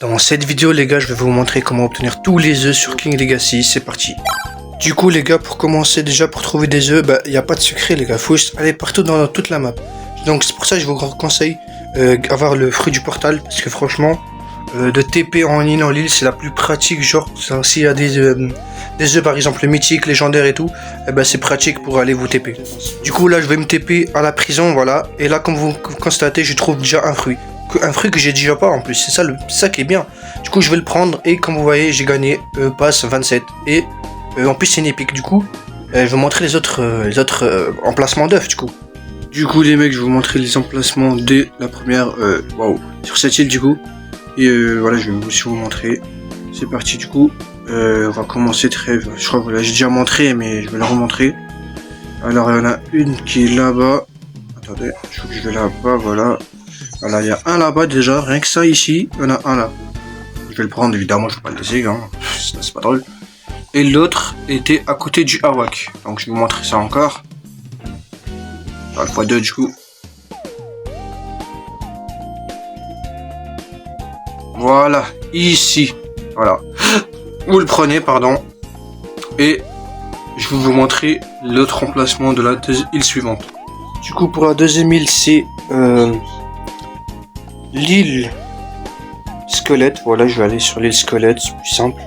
Dans cette vidéo les gars, je vais vous montrer comment obtenir tous les œufs sur King Legacy, c'est parti. Du coup les gars, pour commencer déjà pour trouver des œufs, il n'y a pas de secret les gars, faut juste aller partout dans toute la map. Donc c'est pour ça que je vous conseille avoir le fruit du portal, parce que franchement, de TP en l'île c'est la plus pratique, genre s'il y a des œufs par exemple mythiques, légendaires et tout, c'est pratique pour aller vous TP. Du coup là je vais me TP à la prison, voilà, et là comme vous constatez je trouve déjà un fruit. Un fruit que j'ai déjà pas en plus, c'est ça qui est bien. Du coup je vais le prendre et comme vous voyez j'ai gagné passe 27 et en plus c'est une épique. Du coup je vais vous montrer les autres emplacements d'œufs du coup. Du coup les mecs, je vais vous montrer les emplacements de la première sur cette île du coup. Et voilà, je vais aussi vous montrer. C'est parti du coup. On va commencer je crois que j'ai déjà montré mais je vais la remontrer. Alors il y en a une qui est là-bas. Attendez, je crois que je vais là-bas, voilà. Voilà, il y a un là-bas déjà, rien que ça ici, il y en a un là. Je vais le prendre évidemment, je vais pas le laisser, hein. C'est pas drôle. Et l'autre était à côté du Hawak. Donc je vais vous montrer ça encore. Une fois deux du coup. Voilà, ici. Voilà. Vous le prenez, pardon. Et je vais vous montrer l'autre emplacement de la île suivante. Du coup pour la deuxième île c'est l'île squelette. Voilà, je vais aller sur l'île squelette, c'est plus simple.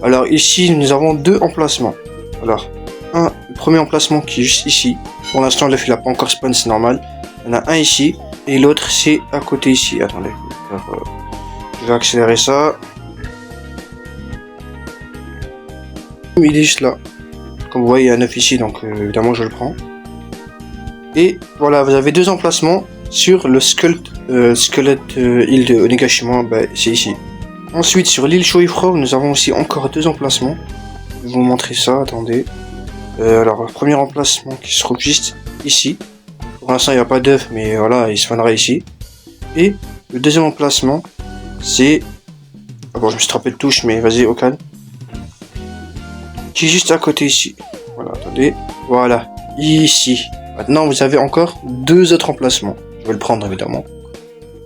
Alors ici nous avons deux emplacements. Alors le premier emplacement qui est juste ici. Pour l'instant le fil n'a pas encore spawn, c'est normal. Il y en a un ici et l'autre c'est à côté ici. Attendez, je vais accélérer ça. Il est juste là. Comme vous voyez il y a un œuf ici, donc évidemment je le prends. Et voilà, vous avez deux emplacements sur le squelette île de Onigashima, c'est ici. Ensuite sur l'île Shoifro, nous avons aussi encore deux emplacements. Je vais vous montrer ça, attendez. Alors le premier emplacement qui se trouve juste ici. Pour l'instant il n'y a pas d'œuf, mais voilà, il spawnera ici. Et le deuxième emplacement, c'est... Ah bon, je me suis trompé de touche, mais vas-y, au calme. Qui est juste à côté ici. Voilà, attendez. Voilà, ici. Maintenant vous avez encore deux autres emplacements. Je vais le prendre évidemment.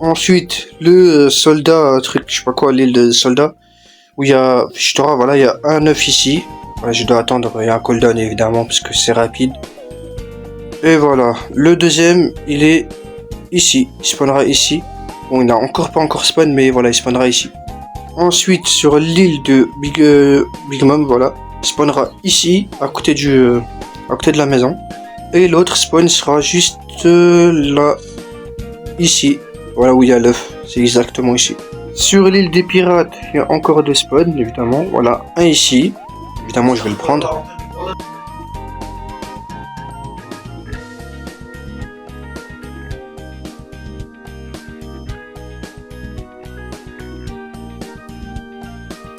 Ensuite le soldat truc, je sais pas quoi, l'île de soldat, où il y a Fichtora, voilà, il y a un œuf ici. Voilà, je dois attendre, il y a un cooldown évidemment parce que c'est rapide. Et voilà, le deuxième il est ici, il spawnera ici. Bon, il n'a pas encore spawn, mais voilà, il spawnera ici. Ensuite sur l'île de Big Mom, voilà, il spawnera ici, à côté de la maison. Et l'autre spawn sera juste là, ici. Voilà où il y a l'œuf, c'est exactement ici. Sur l'île des pirates, il y a encore deux spawns, évidemment. Voilà, un ici. Évidemment, je vais le prendre.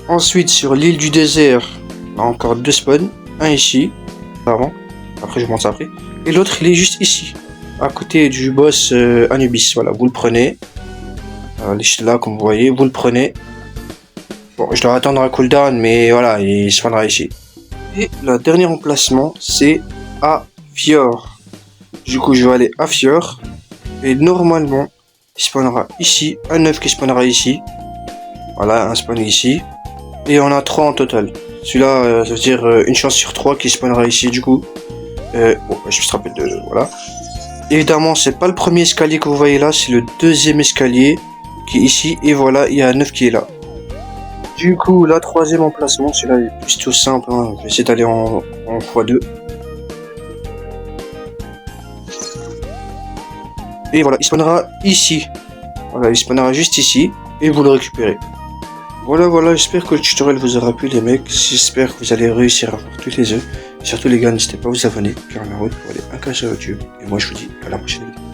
Ensuite, sur l'île du désert, il y a encore deux spawns. Un ici, avant. Après, je monte ça après. Et l'autre, il est juste ici, à côté du boss Anubis. Voilà, vous le prenez. Là, comme vous voyez, vous le prenez. Bon, je dois attendre un cooldown, mais voilà, il spawnera ici. Et le dernier emplacement, c'est à Fjord. Du coup, je vais aller à Fjord. Et normalement, il spawnera ici. Un œuf qui spawnera ici. Voilà, un spawn ici. Et on a 3 en total. Celui-là, ça veut dire une chance sur 3 qui spawnera ici, du coup. Bon, je me rappelle de... Voilà. Évidemment, c'est pas le premier escalier que vous voyez là, c'est le deuxième escalier qui est ici. Et voilà, il y a un œuf qui est là. Du coup, la troisième emplacement, celui-là est plus tout simple. Hein. Je vais essayer d'aller en x2. Et voilà, il spawnera ici. Voilà, il spawnera juste ici. Et vous le récupérez. Voilà, j'espère que le tutoriel vous aura plu les mecs. J'espère que vous allez réussir à avoir tous les œufs. Et surtout les gars, n'hésitez pas à vous abonner, car on a route pour aller un cas sur YouTube. Et moi je vous dis à la prochaine vidéo.